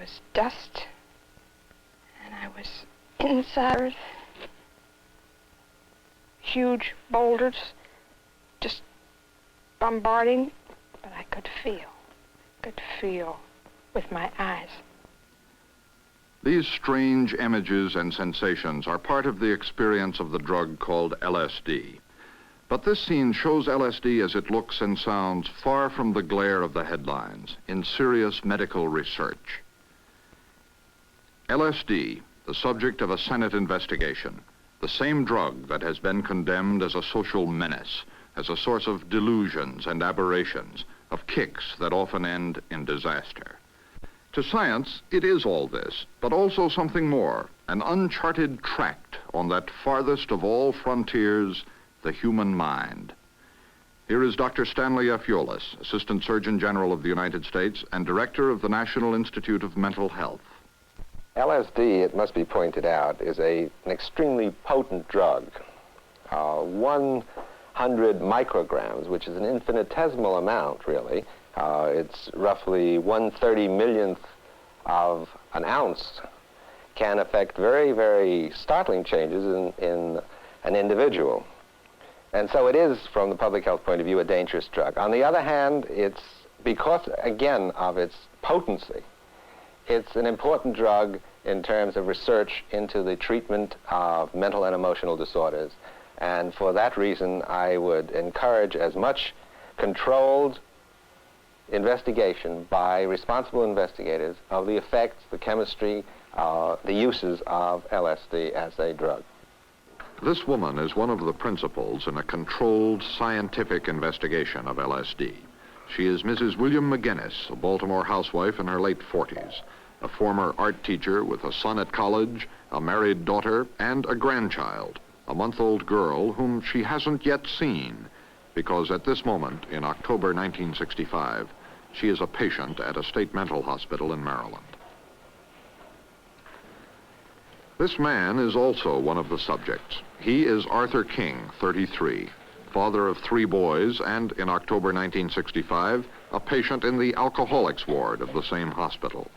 was dust, and I was inside Earth. Huge boulders just bombarding, but I could feel with my eyes. These strange images and sensations are part of the experience of the drug called LSD. But this scene shows LSD as it looks and sounds far from the glare of the headlines in serious medical research. LSD, the subject of a Senate investigation, the same drug that has been condemned as a social menace, as a source of delusions and aberrations, of kicks that often end in disaster. To science, it is all this, but also something more, an uncharted tract on that farthest of all frontiers, the human mind. Here is Dr. Stanley F. Wallace, Assistant Surgeon General of the United States and Director of the National Institute of Mental Health. LSD, it must be pointed out, is an extremely potent drug. 100 micrograms, which is an infinitesimal amount, really. It's roughly 1/30 millionth of an ounce, can affect very, very startling changes in an individual. And so it is, from the public health point of view, a dangerous drug. On the other hand, it's, because, again, of its potency, it's an important drug in terms of research into the treatment of mental and emotional disorders. And for that reason, I would encourage as much controlled investigation by responsible investigators of the effects, the chemistry, the uses of LSD as a drug. This woman is one of the principals in a controlled scientific investigation of LSD. She is Mrs. William McGinnis, a Baltimore housewife in her late 40s, a former art teacher with a son at college, a married daughter, and a grandchild, a month-old girl whom she hasn't yet seen, because at this moment, in October 1965, she is a patient at a state mental hospital in Maryland. This man is also one of the subjects. He is Arthur King, 33, father of 3 boys, and in October 1965, a patient in the alcoholics ward of the same hospital.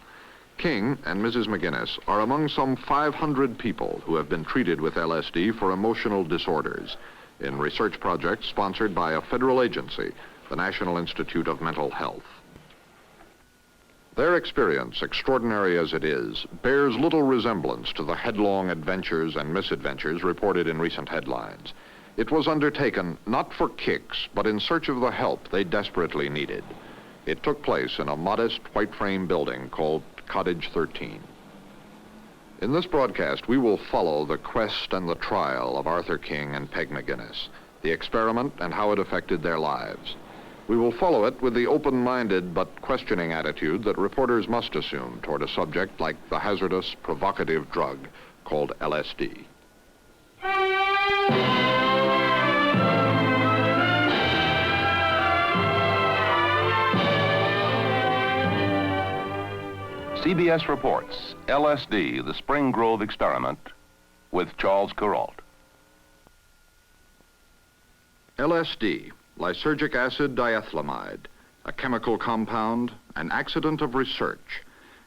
King and Mrs. McGinnis are among some 500 people who have been treated with LSD for emotional disorders in research projects sponsored by a federal agency, the National Institute of Mental Health. Their experience, extraordinary as it is, bears little resemblance to the headlong adventures and misadventures reported in recent headlines. It was undertaken not for kicks, but in search of the help they desperately needed. It took place in a modest white frame building called Cottage 13. In this broadcast, we will follow the quest and the trial of Arthur King and Peg McGinnis, the experiment and how it affected their lives. We will follow it with the open-minded but questioning attitude that reporters must assume toward a subject like the hazardous, provocative drug called LSD. CBS reports LSD, the Spring Grove experiment, with Charles Kuralt. LSD, lysergic acid diethylamide, a chemical compound, an accident of research.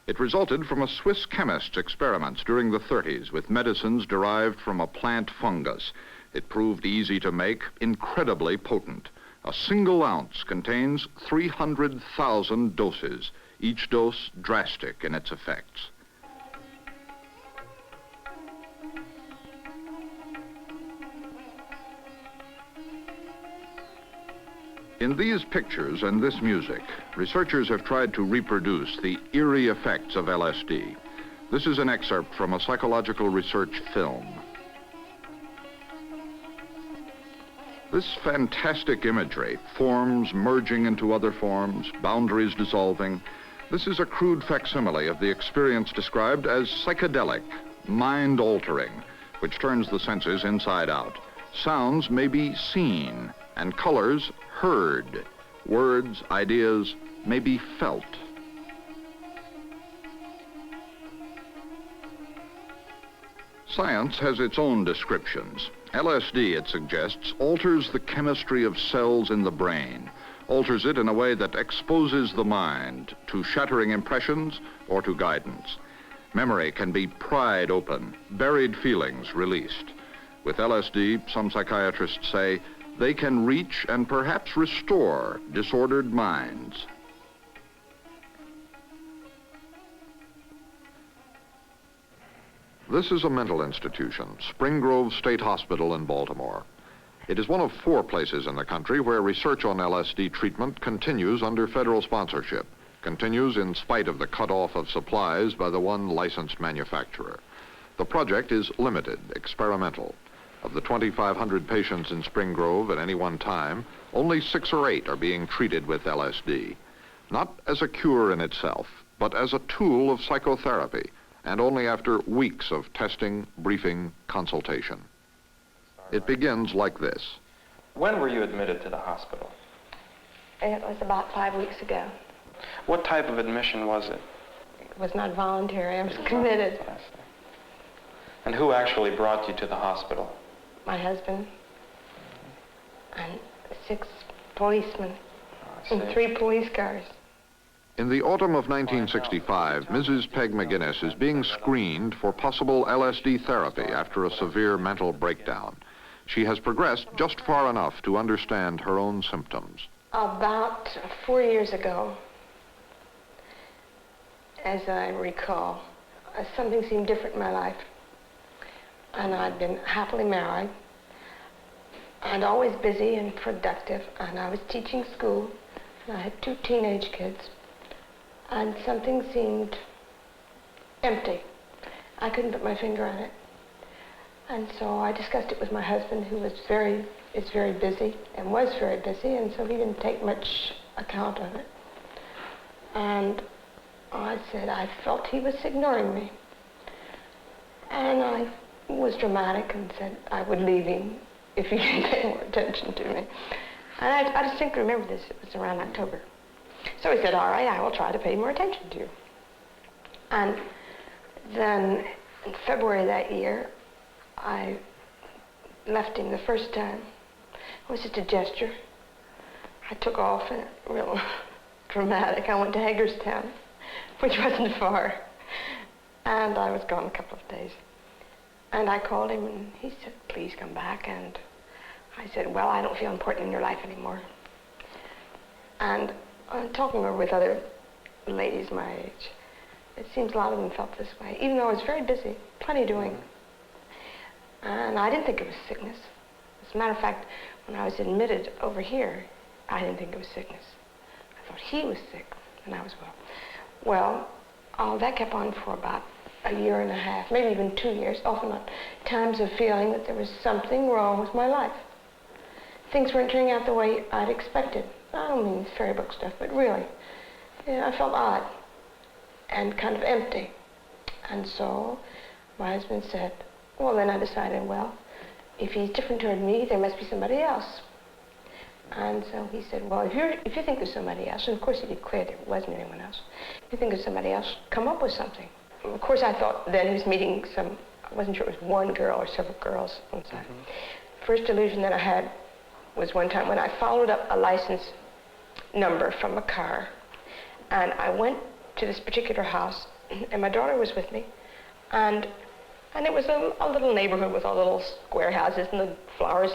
It resulted from a Swiss chemist's experiments during the 30s with medicines derived from a plant fungus. It proved easy to make, incredibly potent. A single ounce contains 300,000 doses, each dose drastic in its effects. In these pictures and this music, researchers have tried to reproduce the eerie effects of LSD. This is an excerpt from a psychological research film. This fantastic imagery, forms merging into other forms, boundaries dissolving, this is a crude facsimile of the experience described as psychedelic, mind-altering, which turns the senses inside out. Sounds may be seen, and colors heard. Words, ideas may be felt. Science has its own descriptions. LSD, it suggests, alters the chemistry of cells in the brain, alters it in a way that exposes the mind to shattering impressions or to guidance. Memory can be pried open, buried feelings released. With LSD, some psychiatrists say, they can reach and perhaps restore disordered minds. This is a mental institution, Spring Grove State Hospital in Baltimore. It is one of 4 places in the country where research on LSD treatment continues under federal sponsorship, continues in spite of the cutoff of supplies by the one licensed manufacturer. The project is limited, experimental. Of the 2,500 patients in Spring Grove at any one time, only 6 or 8 are being treated with LSD. Not as a cure in itself, but as a tool of psychotherapy, and only after weeks of testing, briefing, consultation. It begins like this. When were you admitted to the hospital? It was about 5 weeks ago. What type of admission was it? It was not voluntary. I was committed. I see. And who actually brought you to the hospital? My husband and 6 policemen and 3 police cars. In the autumn of 1965, Mrs. Peg McGinnis is being screened for possible LSD therapy after a severe mental breakdown. She has progressed just far enough to understand her own symptoms. About 4 years ago, as I recall, something seemed different in my life. And I'd been happily married and always busy and productive, and I was teaching school, and I had 2 teenage kids, and something seemed empty. I couldn't put my finger on it. And so I discussed it with my husband, who is very busy and was very busy, and so he didn't take much account of it. And I said I felt he was ignoring me. And I was dramatic and said I would leave him if he didn't pay more attention to me. And I distinctly remember this. It was around October. So he said, all right, I will try to pay more attention to you. And then in February that year, I left him the first time. It was just a gesture. I took off and real dramatic. I went to Hagerstown, which wasn't far. And I was gone a couple of days. And I called him and he said, please come back. And I said, well, I don't feel important in your life anymore. And talking over with other ladies my age, it seems a lot of them felt this way, even though I was very busy, plenty doing. And I didn't think it was sickness. As a matter of fact, when I was admitted over here, I didn't think it was sickness. I thought he was sick and I was well. Well, that kept on for about a year and a half, maybe even 2 years, often on times of feeling that there was something wrong with my life. Things weren't turning out the way I'd expected. I don't mean fairy book stuff, but really, I felt odd and kind of empty. And so my husband said, well, then I decided, well, if he's different toward me, there must be somebody else. And so he said, well, if you think there's somebody else, and of course he declared there wasn't anyone else, if you think there's somebody else, come up with something. Of course, I thought then he was meeting I wasn't sure it was one girl or several girls on site. First delusion that I had was one time when I followed up a license number from a car, and I went to this particular house, and my daughter was with me, and it was a little neighborhood with all the little square houses and the flowers,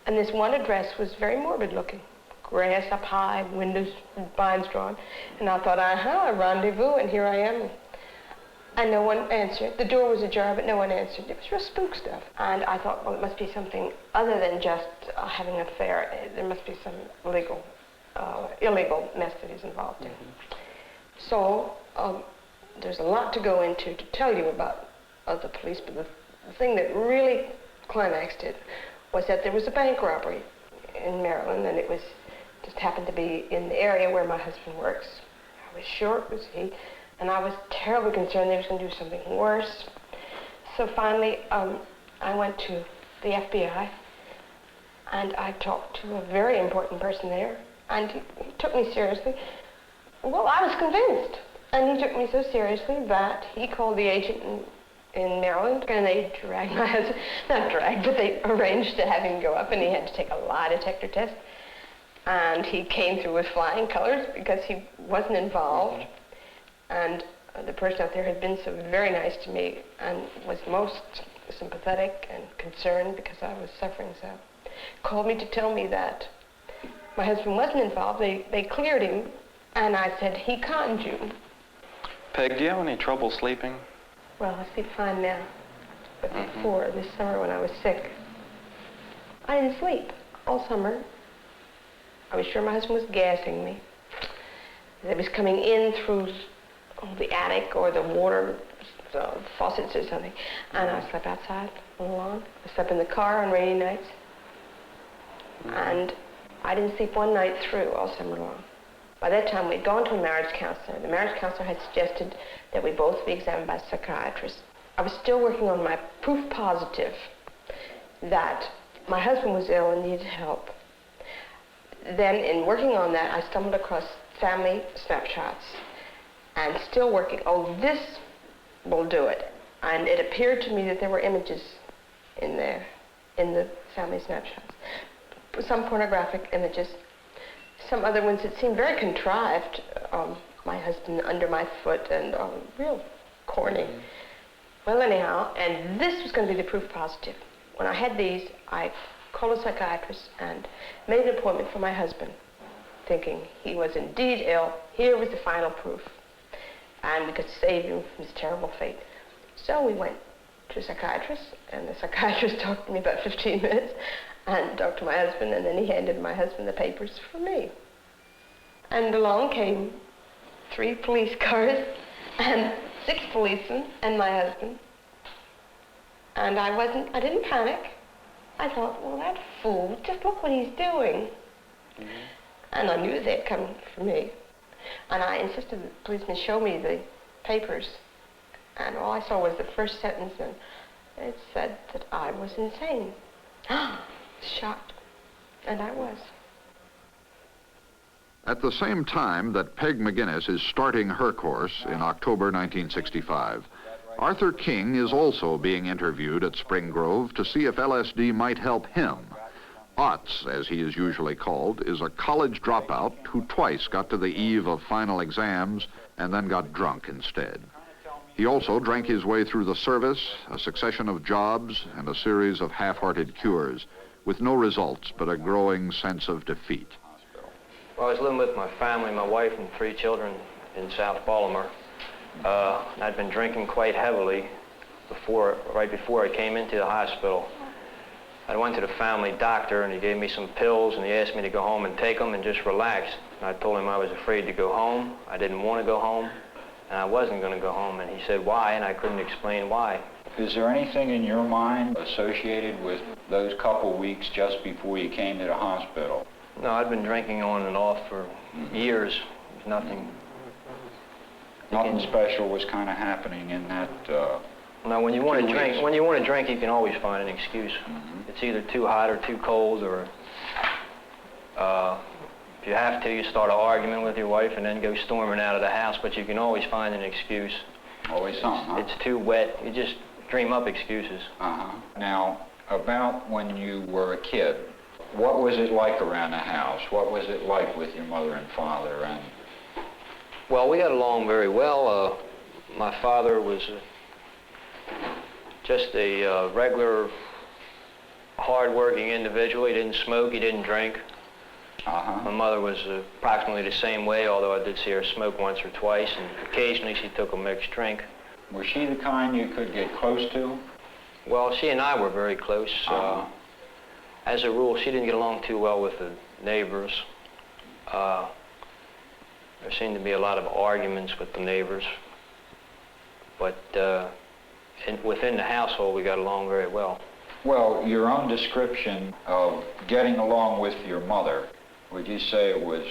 and this one address was very morbid looking. Grass up high, windows, blinds drawn, and I thought, a rendezvous, and here I am. And no one answered. The door was ajar, but no one answered. It was real spook stuff. And I thought, well, it must be something other than just having an affair. There must be some illegal mess that he's involved in. So there's a lot to go into to tell you about the police, but the thing that really climaxed it was that there was a bank robbery in Maryland, and it was just happened to be in the area where my husband works. I was sure it was he. And I was terribly concerned they was going to do something worse. So finally, I went to the FBI, and I talked to a very important person there, and he took me seriously. Well, I was convinced, and he took me so seriously that he called the agent in Maryland, and they dragged my husband, not dragged, but they arranged to have him go up, and he had to take a lie detector test. And he came through with flying colors because he wasn't involved. And the person out there had been so very nice to me and was most sympathetic and concerned because I was suffering so. Called me to tell me that my husband wasn't involved. They cleared him, and I said, he conned you. Peg, do you have any trouble sleeping? Well, I sleep fine now. But before, this summer when I was sick, I didn't sleep all summer. I was sure my husband was gassing me. It was coming in through the attic or the water faucets or something. And I slept outside on the lawn. I slept in the car on rainy nights. And I didn't sleep one night through all summer long. By that time, we'd gone to a marriage counselor. The marriage counselor had suggested that we both be examined by a psychiatrist. I was still working on my proof positive that my husband was ill and needed help. Then, in working on that, I stumbled across family snapshots. And still working, oh, this will do it. And it appeared to me that there were images in there, in the family snapshots. Some pornographic images, some other ones that seemed very contrived. My husband under my foot and real corny. Well, anyhow, and this was going to be the proof positive. When I had these, I called a psychiatrist and made an appointment for my husband, thinking he was indeed ill. Here was the final proof. And we could save him from his terrible fate. So we went to a psychiatrist, and the psychiatrist talked to me about 15 minutes, and talked to my husband, and then he handed my husband the papers for me. And along came 3 police cars, and 6 policemen, and my husband. And I didn't panic. I thought, well, that fool, just look what he's doing. And I knew they'd come for me. And I insisted the policeman show me the papers. And all I saw was the first sentence, and it said that I was insane. Shocked. And I was. At the same time that Peg McGinnis is starting her course in October 1965, Arthur King is also being interviewed at Spring Grove to see if LSD might help him. Otts, as he is usually called, is a college dropout who twice got to the eve of final exams and then got drunk instead. He also drank his way through the service, a succession of jobs, and a series of half-hearted cures, with no results but a growing sense of defeat. Well, I was living with my family, my wife and 3 children in South Baltimore. I'd been drinking quite heavily right before I came into the hospital. I went to the family doctor, and he gave me some pills, and he asked me to go home and take them and just relax. And I told him I was afraid to go home. I didn't want to go home, and I wasn't going to go home. And he said, why? And I couldn't explain why. Is there anything in your mind associated with those couple weeks just before you came to the hospital? No, I'd been drinking on and off for years. There's nothing. Nothing special was kind of happening in that. Now, when you want to drink, you can always find an excuse. It's either too hot or too cold, or if you have to, you start an argument with your wife and then go storming out of the house. But you can always find an excuse. Always something, huh? It's too wet. You just dream up excuses. Now, about when you were a kid, what was it like around the house? What was it like with your mother and father? And well, we got along very well. My father was just a regular, hard-working individual. He didn't smoke, he didn't drink. My mother was approximately the same way, although I did see her smoke once or twice, and occasionally she took a mixed drink. Was she the kind you could get close to? Well, she and I were very close. As a rule, she didn't get along too well with the neighbors. There seemed to be a lot of arguments with the neighbors. But within the household, we got along very well. Well, your own description of getting along with your mother, would you say it was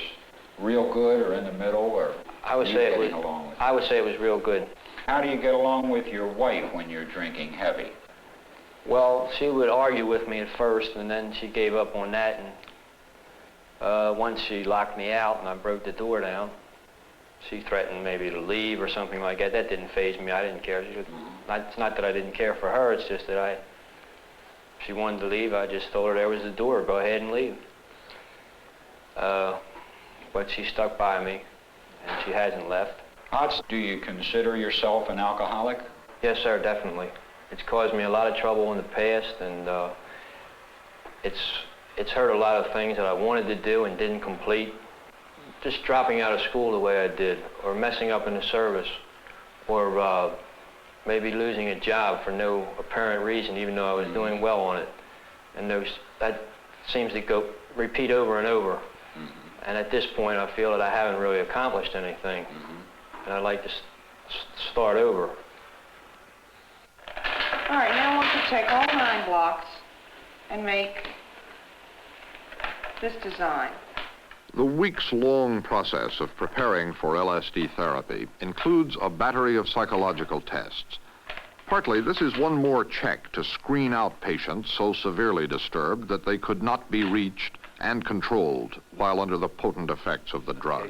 real good or in the middle, or I would say it was real good. How do you get along with your wife when you're drinking heavy? Well, she would argue with me at first, and then she gave up on that, and once she locked me out and I broke the door down. She threatened maybe to leave or something like that. That didn't faze me. I didn't care. It's not that I didn't care for her, it's just that if she wanted to leave, I just told her there was the door. Go ahead and leave. but she stuck by me, and she hasn't left. Do you consider yourself an alcoholic? Yes, sir, definitely. It's caused me a lot of trouble in the past, and it's hurt a lot of things that I wanted to do and didn't complete. Just dropping out of school the way I did, or messing up in the service, or maybe losing a job for no apparent reason, even though I was doing well on it. And that seems to repeat over and over. And at this point, I feel that I haven't really accomplished anything. And I'd like to start over. All right, now I want you to take all 9 blocks and make this design. The weeks-long process of preparing for LSD therapy includes a battery of psychological tests. Partly, this is one more check to screen out patients so severely disturbed that they could not be reached and controlled while under the potent effects of the drug.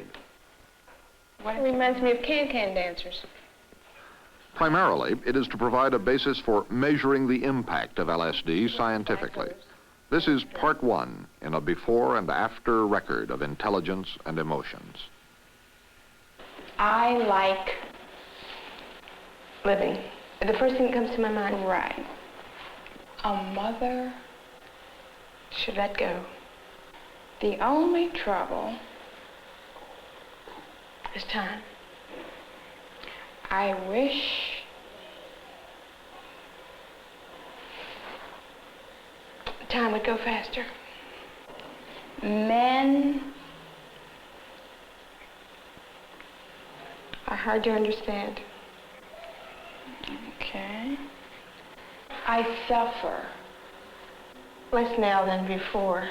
It reminds me of can-can dancers. Primarily, it is to provide a basis for measuring the impact of LSD scientifically. This is part 1 in a before and after record of intelligence and emotions. I like living. The first thing that comes to my mind, Right. A mother. should let go. The only trouble, It's time. I wish Time would go faster. men Are hard to understand. Okay. I suffer. Less now than before.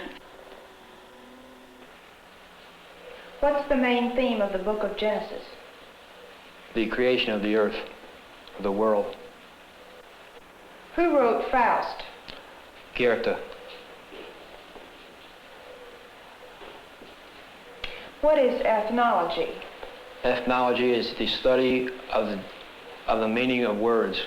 What's the main theme of the book of Genesis? The creation of the earth, of the world. Who wrote Faust? Goethe. What is ethnology? Ethnology is the study of the meaning of words.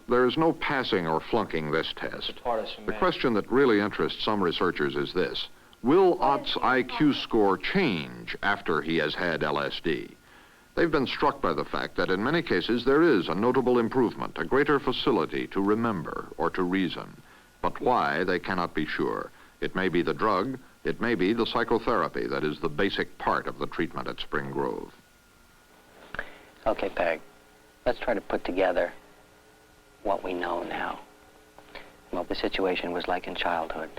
There is no passing or flunking this It's test. a part of The semantics. question that really interests some researchers is this: will Ott's IQ score change after he has had LSD? They've been struck by the fact that in many cases there is a notable improvement, a greater facility to remember or to reason. But why, they cannot be sure. It may be the drug, it may be the psychotherapy that is the basic part of the treatment at Spring Grove. Okay, Peg, let's try to put together what we know now. What the situation was like in childhood.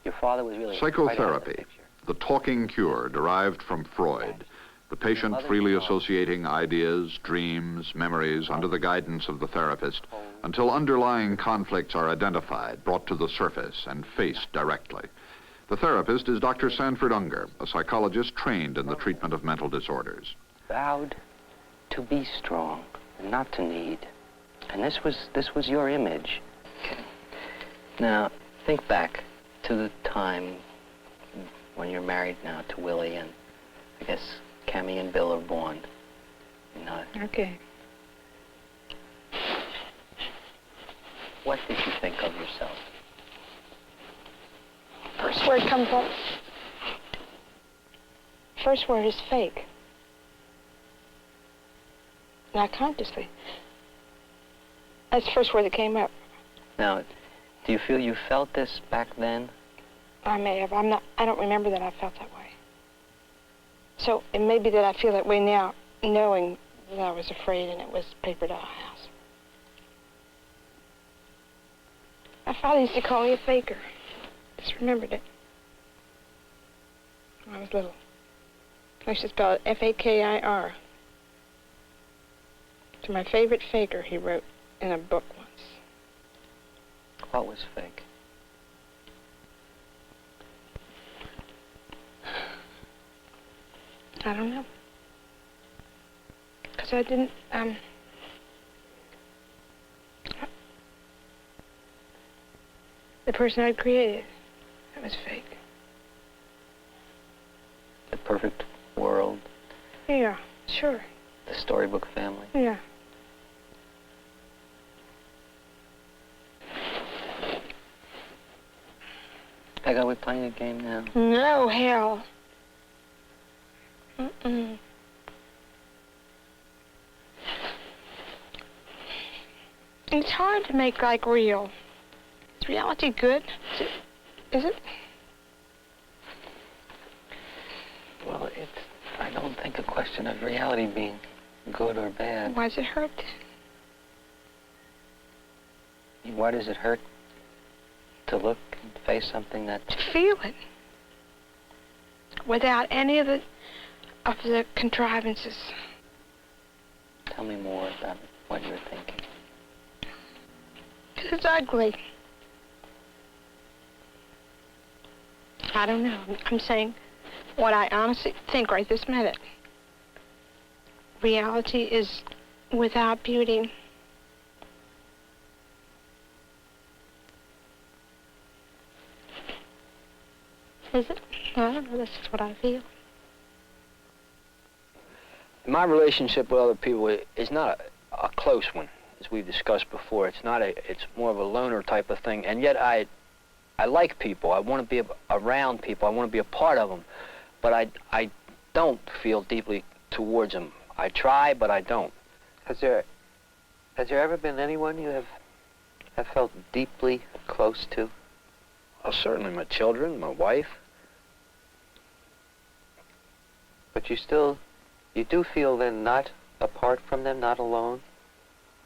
Your father was really quite out of the Psychotherapy, picture. the talking cure derived from Freud. The patient freely associating ideas, dreams, memories under the guidance of the therapist until underlying conflicts are identified, brought to the surface, and faced directly. The therapist is Dr. Sanford Unger, a psychologist trained in the treatment of mental disorders. Vowed to be strong and not to need. And this was your image. Okay. Now, think back to the time when you're married now to Willie, and I guess Cammy and Bill are born. You know, Okay. what did you think of yourself? First word comes up. First word is fake. Not consciously. That's the first word that came up. Now, do you feel you felt this back then? I may have. I don't remember that I felt that way. So it may be that I feel that way now, knowing that I was afraid and it was paper doll house. My father used to call me a faker. Just remembered it. When I was little. I used to spell it F-A-K-I-R. To my favorite faker, he wrote in a book once. What was fake? I don't know. Because I didn't, the person I'd created, that was fake. The perfect world, Yeah, sure. the storybook family. Yeah. Peg, are we playing a game now? No, hell. Mm-mm. It's hard to make like real. Is reality good? Is it? Well, I don't think a question of reality being good or bad. Why does it hurt? Why does it hurt to look and face something that... To feel it. Without any of the contrivances. Tell me more about what you're thinking. It's ugly. I don't know. I'm saying what I honestly think right this minute. Reality is without beauty. Is it? I don't know. That's just what I feel. My relationship with other people is not a close one, as we've discussed before. It's more of a loner type of thing. And yet I like people. I want to be around people. I want to be a part of them. But I don't feel deeply towards them. I try, but I don't. Has there ever been anyone you have felt deeply close to? Well, certainly my children, my wife. But you do feel then not apart from them, not alone?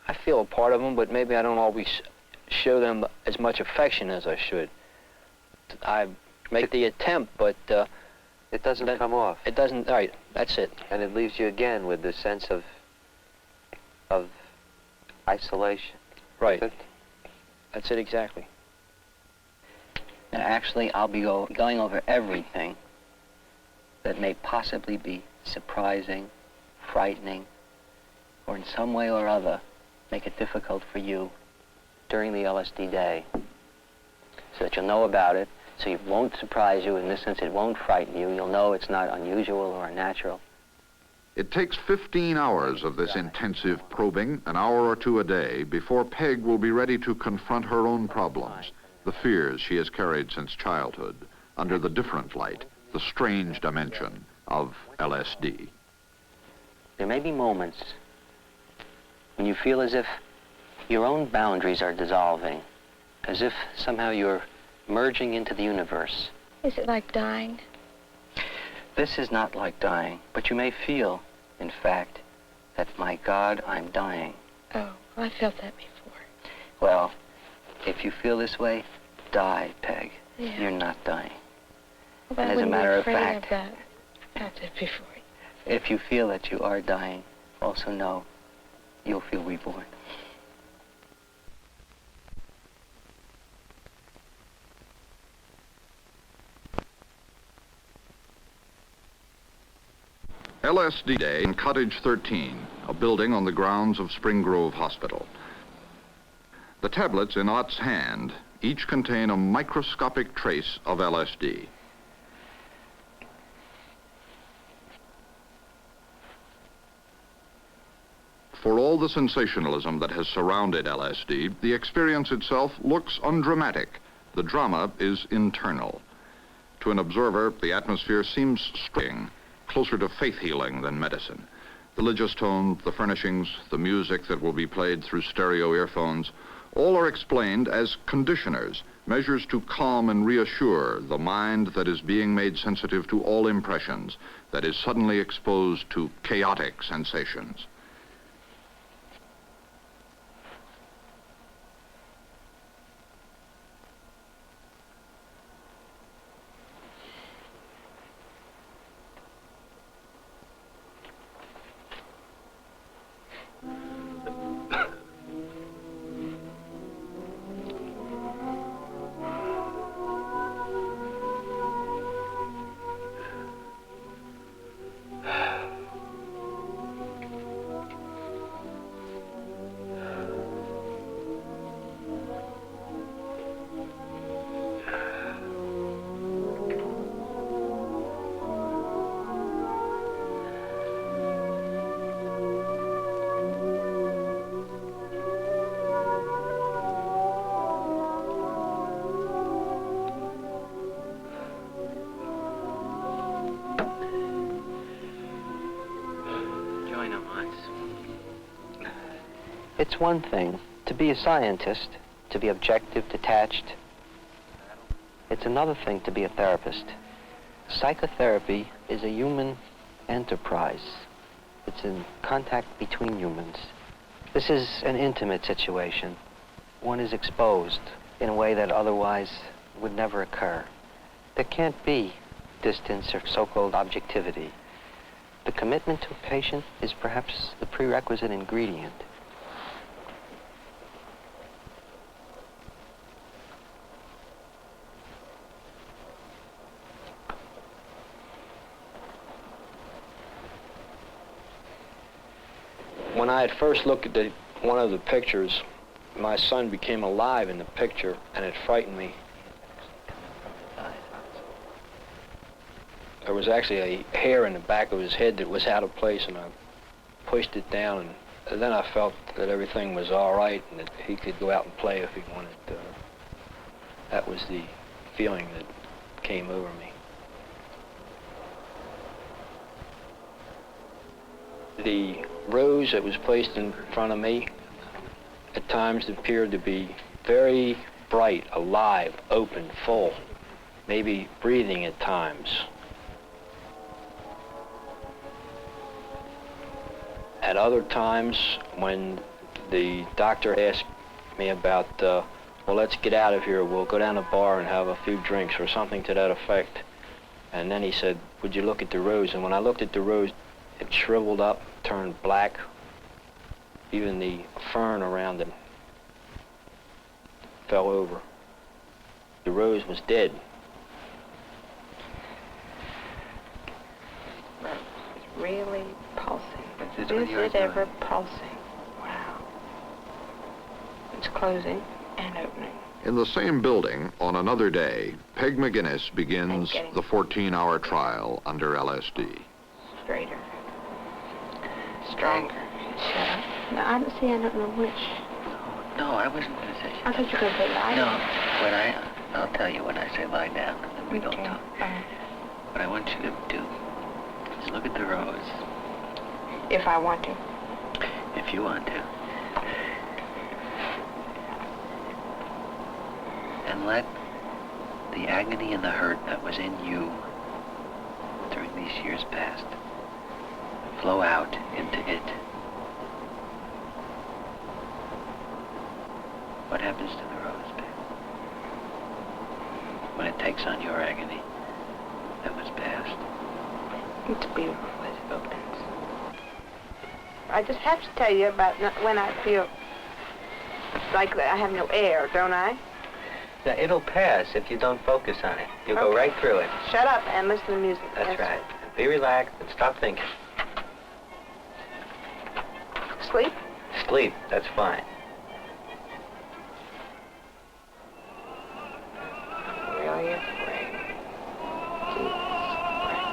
I feel a part of them, but maybe I don't always show them as much affection as I should. I make the attempt, but... it doesn't come off. It doesn't, right, that's it. And it leaves you again with this sense of isolation. Right. That's it exactly. Now, actually, I'll be going over everything that may possibly be surprising, frightening, or in some way or other make it difficult for you during the LSD day, so that you'll know about it, so it won't surprise you. In this sense, it won't frighten you. You'll know it's not unusual or unnatural. It takes 15 hours of this intensive probing, an hour or two a day, before Peg will be ready to confront her own problems, the fears she has carried since childhood, under the different light, the strange dimension of LSD. There may be moments when you feel as if your own boundaries are dissolving, as if somehow you're merging into the universe. Is it like dying? This is not like dying, but you may feel, in fact, that, my God, I'm dying. Oh, I felt that before. Well, if you feel this way, die, Peg. Yeah. You're not dying. Well, And as a matter of fact, of that. That's it before. If you feel that you are dying, also know you'll feel reborn. LSD Day in Cottage 13, a building on the grounds of Spring Grove Hospital. The tablets in Ott's hand each contain a microscopic trace of LSD. For all the sensationalism that has surrounded LSD, the experience itself looks undramatic. The drama is internal. To an observer, the atmosphere seems strange, closer to faith healing than medicine. The religious tone, the furnishings, the music that will be played through stereo earphones, all are explained as conditioners, measures to calm and reassure the mind that is being made sensitive to all impressions, that is suddenly exposed to chaotic sensations. It's one thing to be a scientist, to be objective, detached. It's another thing to be a therapist. Psychotherapy is a human enterprise. It's in contact between humans. This is an intimate situation. One is exposed in a way that otherwise would never occur. There can't be distance or so-called objectivity. The commitment to a patient is perhaps the prerequisite ingredient. When I had first looked at one of the pictures, my son became alive in the picture, and it frightened me. There was actually a hair in the back of his head that was out of place, and I pushed it down, and then I felt that everything was all right and that he could go out and play if he wanted. That was the feeling that came over me. The rose that was placed in front of me at times appeared to be very bright, alive, open, full, maybe breathing at times. At other times, when the doctor asked me about, well, let's get out of here, we'll go down to the bar and have a few drinks or something to that effect. And then he said, would you look at the rose? And when I looked at the rose, it shriveled up, turned black. Even the fern around it fell over. The rose was dead. It's really pulsing. Is it ever pulsing? Wow. It's closing and opening. In the same building, on another day, Peg McGinnis begins the 14-hour trial under LSD. Straighter. Stronger. Shut up. No, I don't know which. No, I wasn't going to say. I thought you were going to say lie No, down. I'll tell you when I say lie down, and then we don't talk. What I want you to do is look at the rose. If I want to. If you want to. And let the agony and the hurt that was in you during these years past flow out into it. What happens to the rose, babe? When it takes on your agony that was past? It's beautiful as it opens. I just have to tell you about when I feel like I have no air, don't I? Now, it'll pass if you don't focus on it. You'll go right through it. Shut up and listen to music. That's right. Be relaxed and stop thinking. Sleep? Sleep, that's fine. I'm really afraid. Jesus Christ.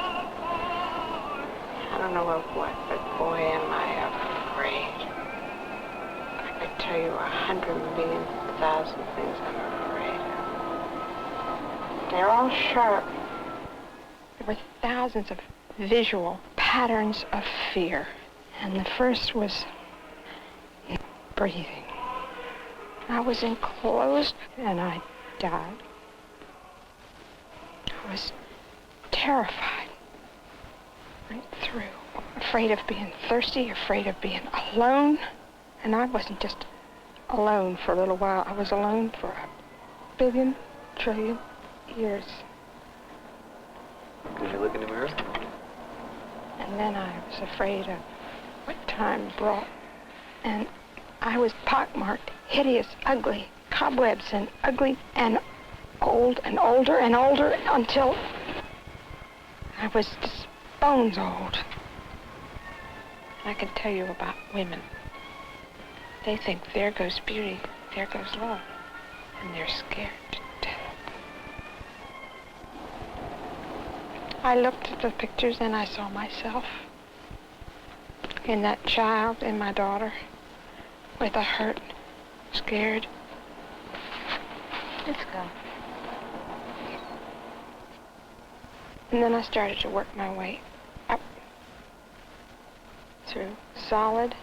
I don't know of what, but boy, am I afraid. I could tell you 100,000,000 things I'm afraid of. They're all sharp. There were thousands of visual patterns of fear. And the first was breathing. I was enclosed and I died. I was terrified right through. Afraid of being thirsty, afraid of being alone. And I wasn't just alone for a little while. I was alone for 1 billion years. Did you look in the mirror? And then I was afraid of what time brought. And I was pockmarked, hideous, ugly, cobwebs, and ugly, and old, and older, and older, until I was just bones old. I can tell you about women. They think there goes beauty, there goes love, and they're scared to death. I looked at the pictures and I saw myself in that child, in my daughter, with a hurt, scared. Let's go. And then I started to work my way up through solid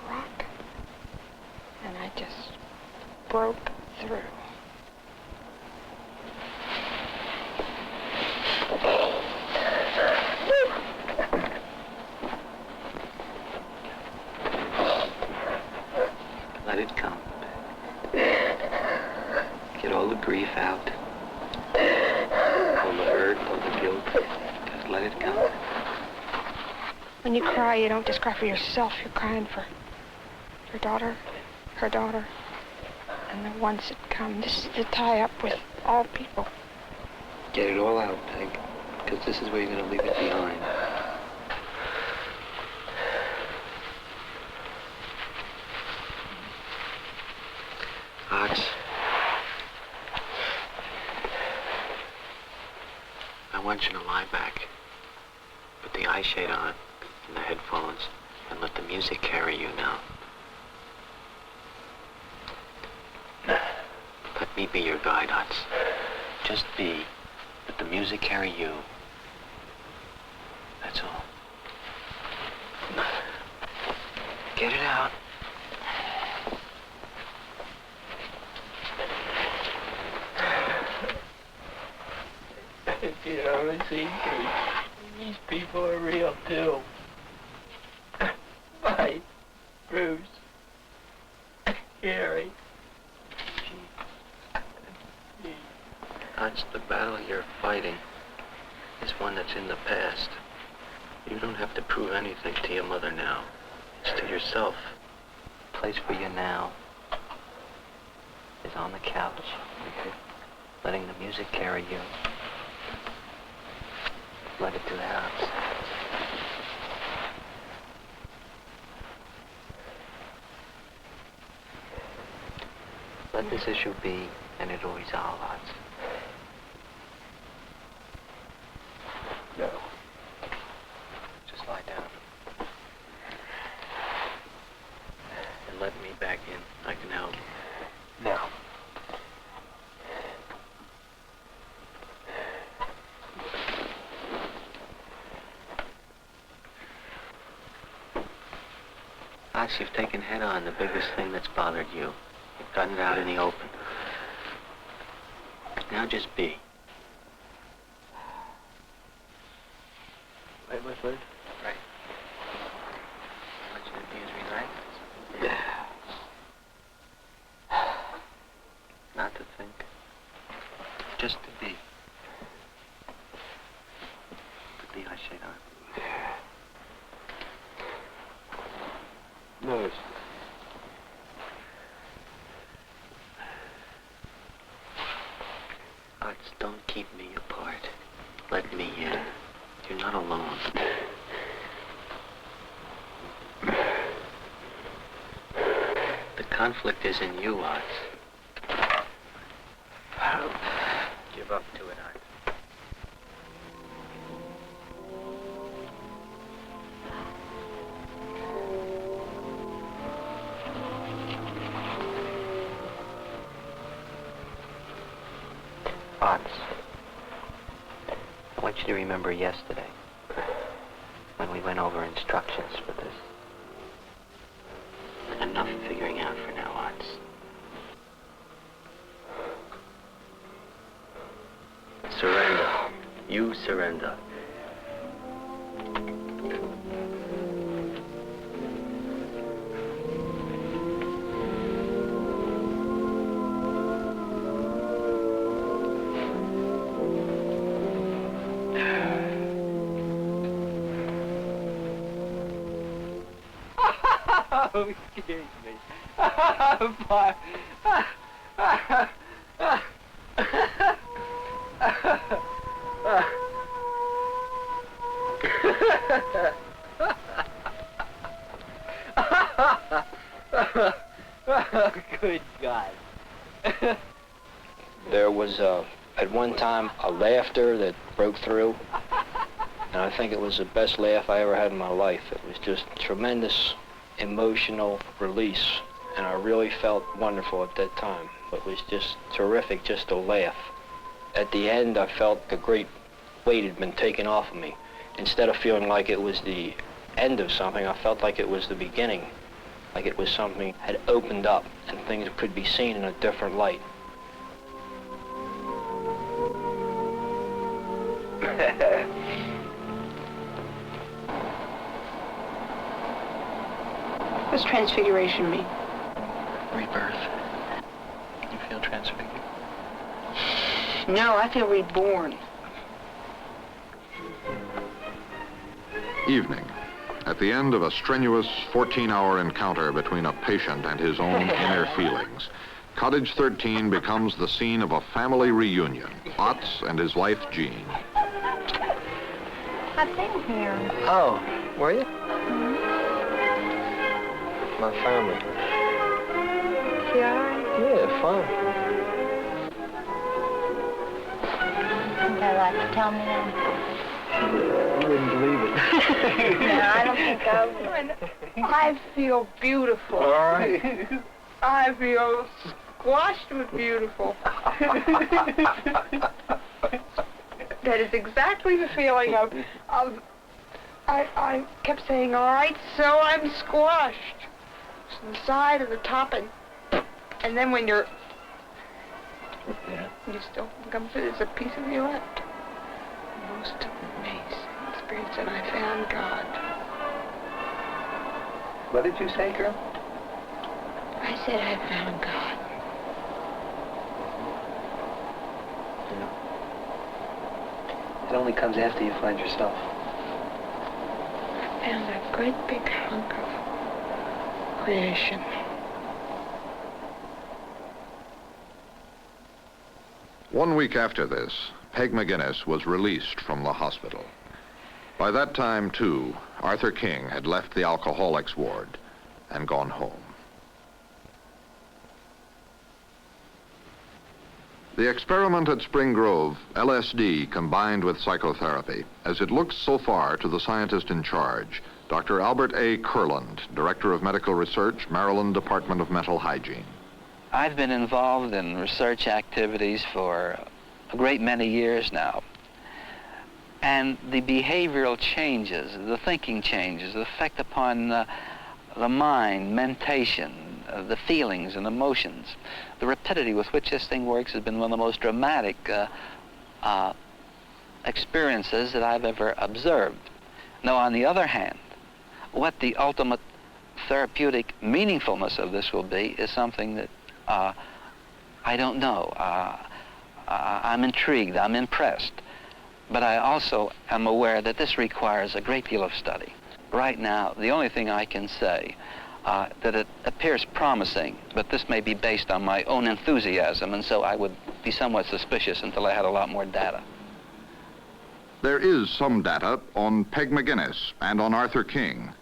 rock broke through. Let it come. Get all the grief out. All the hurt, all the guilt. Just let it come. When you cry, you don't just cry for yourself. You're crying for your daughter, her daughter, and the ones that come. This is to tie up with all people. Get it all out, Peg, because this is where you're going to leave it behind. Ox, I want you to lie back. Put the eye shade on and the headphones and let the music carry you now. Let me be your guide, Ox. Just be. Let the music carry you. That's all. Get it out. If you only see these people are real too. Mike, Bruce, Gary. That's the battle you're fighting. Is one that's in the past. You don't have to prove anything to your mother now. It's to yourself. The place for you now is on the couch, letting the music carry you. Let it to the house. Let this issue be, and it'll resolve us. No. Just lie down. And let me back in. I can help. No. Ox, you've taken head on the biggest thing that's bothered you. You've gotten it out in the open. Now just be. Right, my friend? Right. I want you to be as relaxed. Not to think. Just to be. Put the eye shade on. No. Ox, don't keep me apart. Let me in. You're not alone. The conflict is in you, Ox. Give up to it, Ox. Ox, I want you to remember yesterday when we went over instructions for this. Enough figuring out for now, Ox. Surrender. You surrender. Oh, excuse me. Bye. Good God. There was, at one time, a laughter that broke through. And I think it was the best laugh I ever had in my life. It was just tremendous emotional release. And I really felt wonderful at that time. It was just terrific just to laugh. At the end, I felt a great weight had been taken off of me. Instead of feeling like it was the end of something, I felt like it was the beginning like it was something had opened up and things could be seen in a different light. What's transfiguration mean? Rebirth. You feel transfigured? No, I feel reborn. Evening. At the end of a strenuous 14-hour encounter between a patient and his own inner feelings, Cottage 13 becomes the scene of a family reunion. Otts and his wife, Jean. I've been here. Oh, were you? My family. Yeah. Yeah, fine. Would I like to tell me then? You wouldn't believe it. No, I don't think I would. I feel beautiful. All right. I feel squashed with beautiful. That is exactly the feeling of I kept saying, all right, so I'm squashed. To the side and the top, and then when you're, you still come through, there's a piece of you left. Most amazing experience, and I found God. What did you say, girl? I said I found God. It only comes after you find yourself. I found a great big hunk of creation. One week after this, Peg McGinnis was released from the hospital. By that time, too, Arthur King had left the alcoholics ward and gone home. The experiment at Spring Grove, LSD combined with psychotherapy, as it looks so far to the scientist in charge, Dr. Albert A. Kurland, Director of Medical Research, Maryland Department of Mental Hygiene. I've been involved in research activities for a great many years now. And the behavioral changes, the thinking changes, the effect upon the mind, mentation, the feelings and emotions, the rapidity with which this thing works has been one of the most dramatic experiences that I've ever observed. Now, on the other hand, what the ultimate therapeutic meaningfulness of this will be is something that I don't know. I'm intrigued, I'm impressed, but I also am aware that this requires a great deal of study. Right now, the only thing I can say that it appears promising, but this may be based on my own enthusiasm, and so I would be somewhat suspicious until I had a lot more data. There is some data on Peg McGinnis and on Arthur King.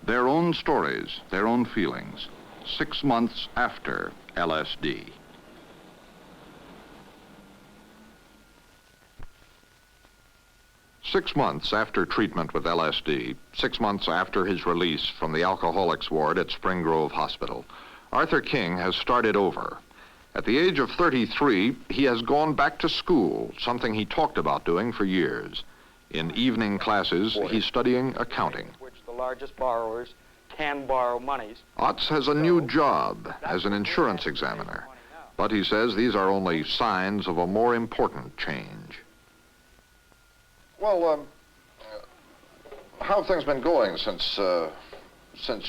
Their own stories, their own feelings, 6 months after LSD. Six months after treatment with LSD, 6 months after his release from the alcoholics ward at Spring Grove Hospital, Arthur King has started over. At the age of 33, he has gone back to school, something he talked about doing for years. In evening classes, he's studying accounting. Which the largest borrowers can borrow monies. Otts has a new job as an insurance examiner, but he says these are only signs of a more important change. Well, how have things been going since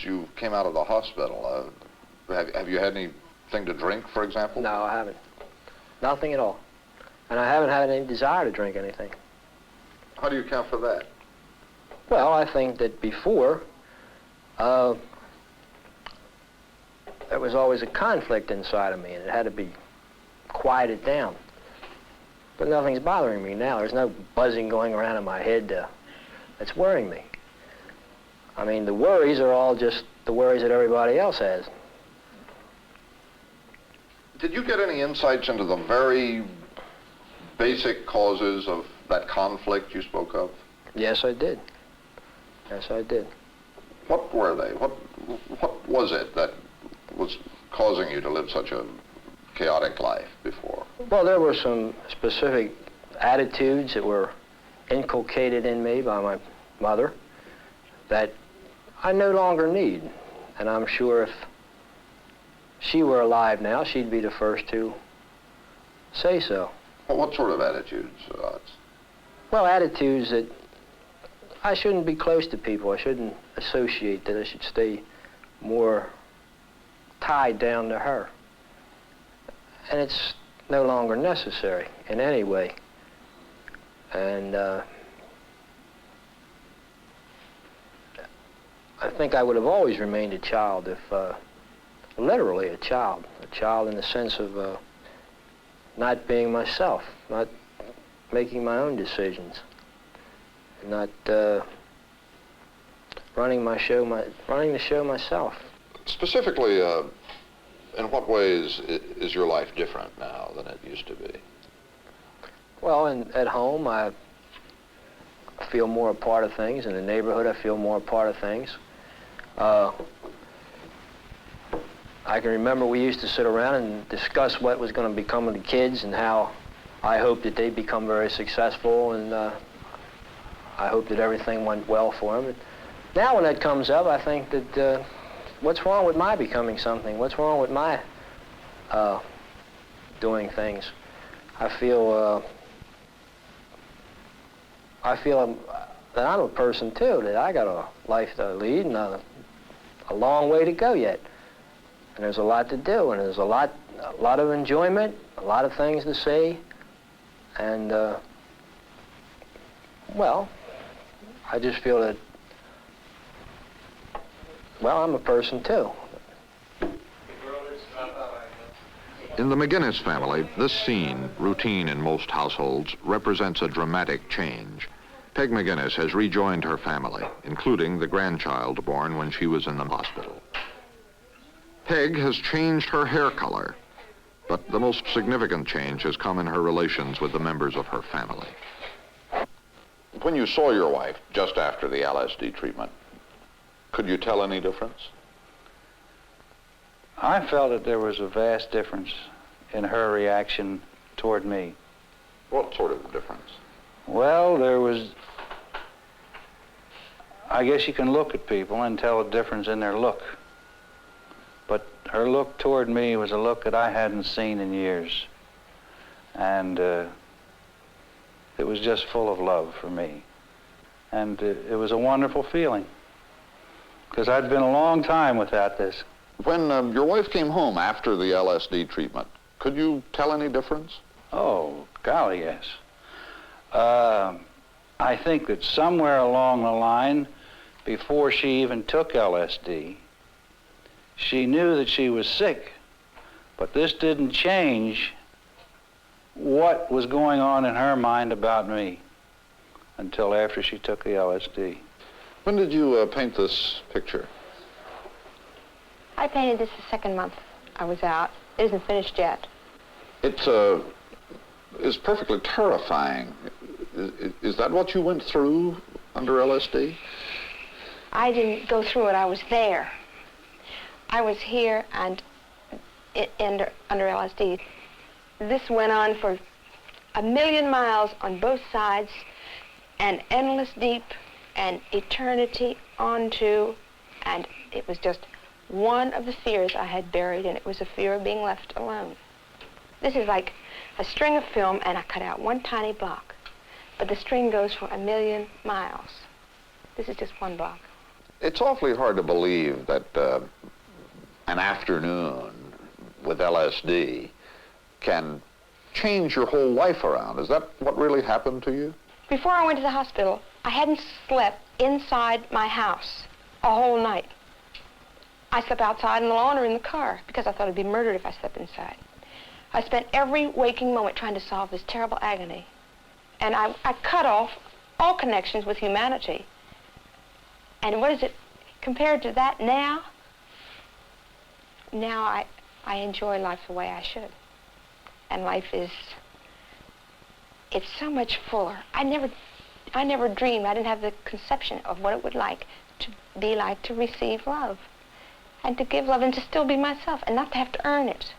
you came out of the hospital? Have you had anything to drink, for example? No, I haven't. Nothing at all. And I haven't had any desire to drink anything. How do you account for that? Well, I think that before, there was always a conflict inside of me, and it had to be quieted down. But nothing's bothering me now. There's no buzzing going around in my head that's worrying me. I mean, the worries are all just the worries that everybody else has. Did you get any insights into the very basic causes of that conflict you spoke of? Yes, I did. Yes, I did. What were they? What was it that was causing you to live such a chaotic life before? Well, there were some specific attitudes that were inculcated in me by my mother that I no longer need. And I'm sure if she were alive now, she'd be the first to say so. Well, what sort of attitudes? Well, attitudes that I shouldn't be close to people. I shouldn't associate, that I should stay more tied down to her. And it's no longer necessary in any way. And I think I would have always remained a child if, literally a child in the sense of not being myself, not making my own decisions, not running the show myself. Specifically, in what ways is your life different now than it used to be? Well, at home, I feel more a part of things. In the neighborhood, I feel more a part of things. I can remember we used to sit around and discuss what was going to become of the kids and how I hoped that they'd become very successful, and I hoped that everything went well for them. And now when that comes up, I think that what's wrong with my becoming something? What's wrong with my doing things? I feel that I'm a person too, that I got a life to lead and a long way to go yet. And there's a lot to do, and there's a lot of enjoyment, a lot of things to say, and well, I just feel that, well, I'm a person too. In the McGinnis family, this scene, routine in most households, represents a dramatic change. Peg McGinnis has rejoined her family, including the grandchild born when she was in the hospital. Peg has changed her hair color, but the most significant change has come in her relations with the members of her family. When you saw your wife just after the LSD treatment, could you tell any difference? I felt that there was a vast difference in her reaction toward me. What sort of difference? Well, there was, I guess you can look at people and tell a difference in their look. But her look toward me was a look that I hadn't seen in years. And it was just full of love for me. And it was a wonderful feeling, because I'd been a long time without this. When your wife came home after the LSD treatment, could you tell any difference? Oh, golly, yes. I think that somewhere along the line, before she even took LSD, she knew that she was sick, but this didn't change what was going on in her mind about me until after she took the LSD. When did you paint this picture? I painted this the second month I was out. It isn't finished yet. It's perfectly terrifying. Is that what you went through under LSD? I didn't go through it. I was there. I was here and under LSD. This went on for 1,000,000 miles on both sides, and endless deep, and eternity onto, and it was just one of the fears I had buried, and it was a fear of being left alone. This is like a string of film, and I cut out one tiny block, but the string goes for 1,000,000 miles. This is just one block. It's awfully hard to believe that an afternoon with LSD can change your whole life around. Is that what really happened to you? Before I went to the hospital, I hadn't slept inside my house a whole night. I slept outside on the lawn or in the car because I thought I'd be murdered if I slept inside. I spent every waking moment trying to solve this terrible agony. And I cut off all connections with humanity. And what is it compared to that now? Now I enjoy life the way I should. And life is, it's so much fuller. I never dreamed, I didn't have the conception of what it would be like to receive love and to give love and to still be myself and not to have to earn it.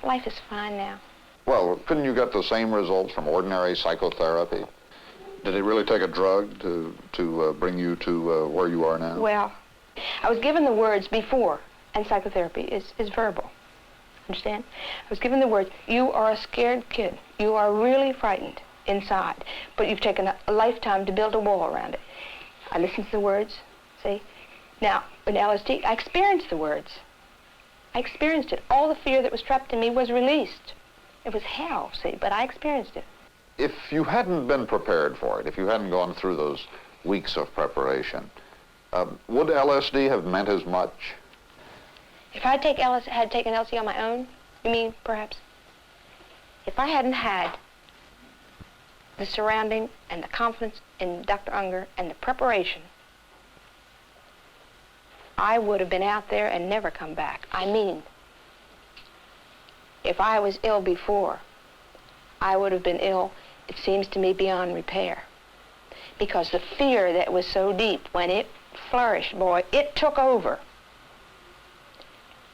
Life is fine now. Well, couldn't you get the same results from ordinary psychotherapy? Did it really take a drug to bring you to where you are now? Well, I was given the words before, and psychotherapy is verbal. Understand? I was given the words, you are a scared kid. You are really frightened inside, but you've taken a lifetime to build a wall around it. I listened to the words, see? Now, in LSD, I experienced the words. I experienced it. All the fear that was trapped in me was released. It was hell, see, but I experienced it. If you hadn't been prepared for it, if you hadn't gone through those weeks of preparation, would LSD have meant as much? If I had taken LSD on my own, you mean, perhaps? If I hadn't had the surrounding and the confidence in Dr. Unger and the preparation, I would have been out there and never come back. I mean, if I was ill before, I would have been ill, it seems to me, beyond repair. Because the fear that was so deep, when it flourished, boy, it took over.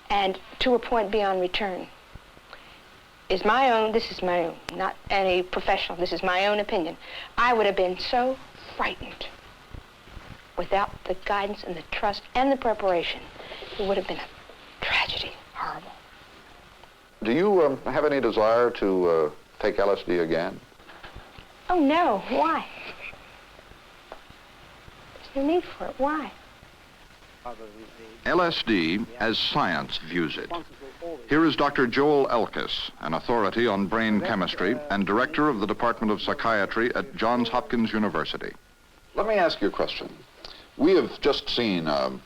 And to a point beyond return. This is my own, not any professional, this is my own opinion. I would have been so frightened without the guidance and the trust and the preparation. It would have been a tragedy, horrible. Do you have any desire to take LSD again? Oh, no. Why? There's no need for it. Why? LSD as science views it. Here is Dr. Joel Elkis, an authority on brain chemistry and director of the Department of Psychiatry at Johns Hopkins University. Let me ask you a question. We have just seen a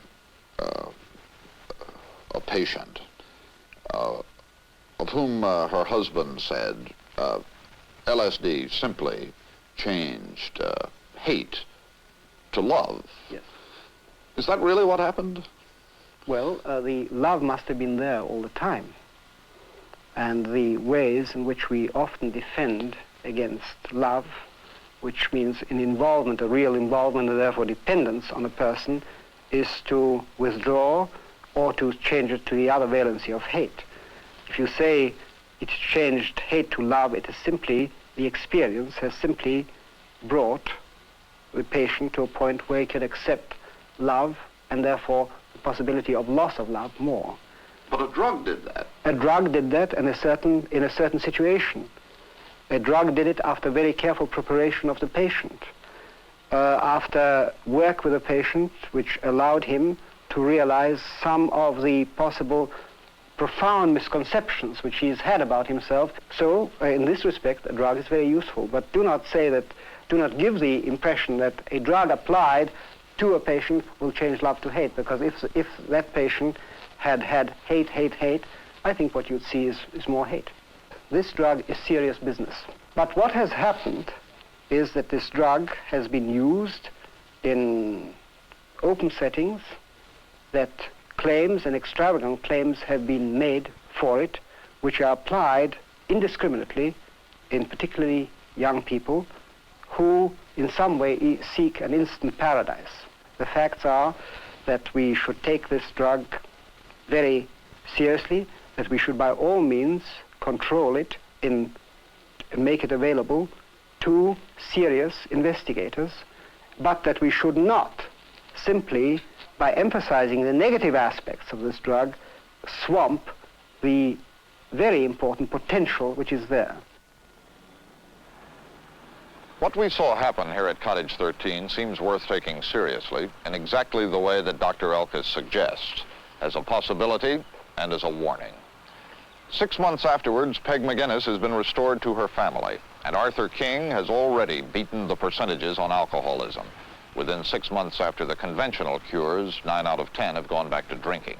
patient of whom her husband said LSD simply changed hate to love. Yes. Is that really what happened? Well, the love must have been there all the time. And the ways in which we often defend against love, which means an involvement, a real involvement, and therefore dependence on a person, is to withdraw or to change it to the other valency of hate. If you say it's changed hate to love, it is simply, the experience has simply brought the patient to a point where he can accept love and therefore the possibility of loss of love more. But a drug did that. A drug did that in a certain situation. A drug did it after very careful preparation of the patient, after work with the patient which allowed him to realize some of the possible profound misconceptions which he's had about himself. So, in this respect, a drug is very useful. But do not give the impression that a drug applied to a patient will change love to hate, because if that patient had hate, I think what you'd see is more hate. This drug is serious business. But what has happened is that this drug has been used in open settings, that claims and extravagant claims have been made for it, which are applied indiscriminately in particularly young people who in some way seek an instant paradise. The facts are that we should take this drug very seriously, that we should by all means control it and make it available to serious investigators, but that we should not simply, by emphasizing the negative aspects of this drug, swamp the very important potential which is there. What we saw happen here at Cottage 13 seems worth taking seriously in exactly the way that Dr. Elkis suggests, as a possibility and as a warning. 6 months afterwards, Peg McGinnis has been restored to her family, and Arthur King has already beaten the percentages on alcoholism. Within 6 months after the conventional cures, 9 out of 10 have gone back to drinking.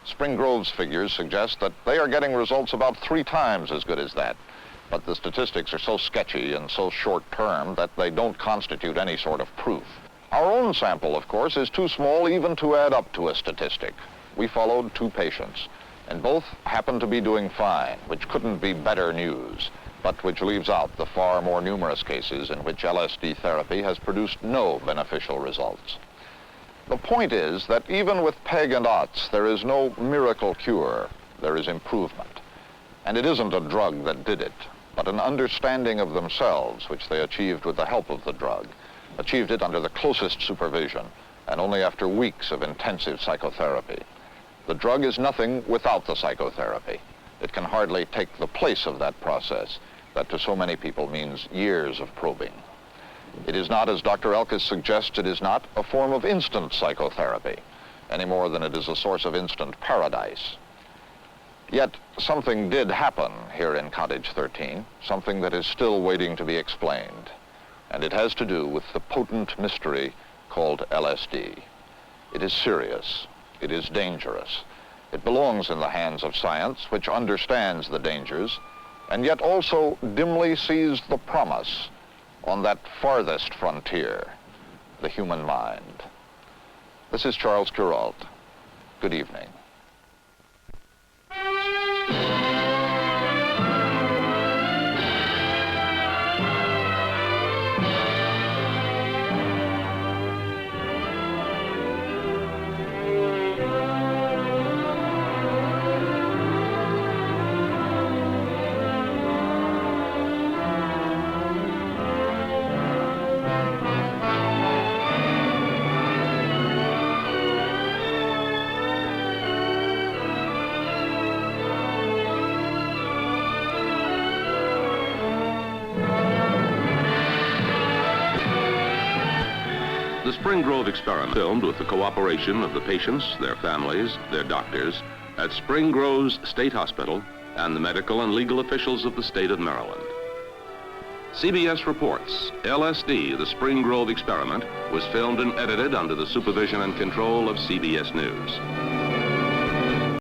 Spring Grove's figures suggest that they are getting results about 3 times as good as that. But the statistics are so sketchy and so short-term that they don't constitute any sort of proof. Our own sample, of course, is too small even to add up to a statistic. We followed 2 patients, and both happen to be doing fine, which couldn't be better news, but which leaves out the far more numerous cases in which LSD therapy has produced no beneficial results. The point is that even with Peg and Otts, there is no miracle cure. There is improvement. And it isn't a drug that did it, but an understanding of themselves, which they achieved with the help of the drug, achieved it under the closest supervision, and only after weeks of intensive psychotherapy. The drug is nothing without the psychotherapy. It can hardly take the place of that process that to so many people means years of probing. It is not, as Dr. Elkis suggests, it is not a form of instant psychotherapy, any more than it is a source of instant paradise. Yet something did happen here in Cottage 13, something that is still waiting to be explained. And it has to do with the potent mystery called LSD. It is serious. It is dangerous. It belongs in the hands of science, which understands the dangers, and yet also dimly sees the promise on that farthest frontier, the human mind. This is Charles Kuralt. Good evening. The Spring Grove experiment, filmed with the cooperation of the patients, their families, their doctors, at Spring Grove's State Hospital and the medical and legal officials of the state of Maryland. CBS reports LSD, the Spring Grove experiment, was filmed and edited under the supervision and control of CBS News.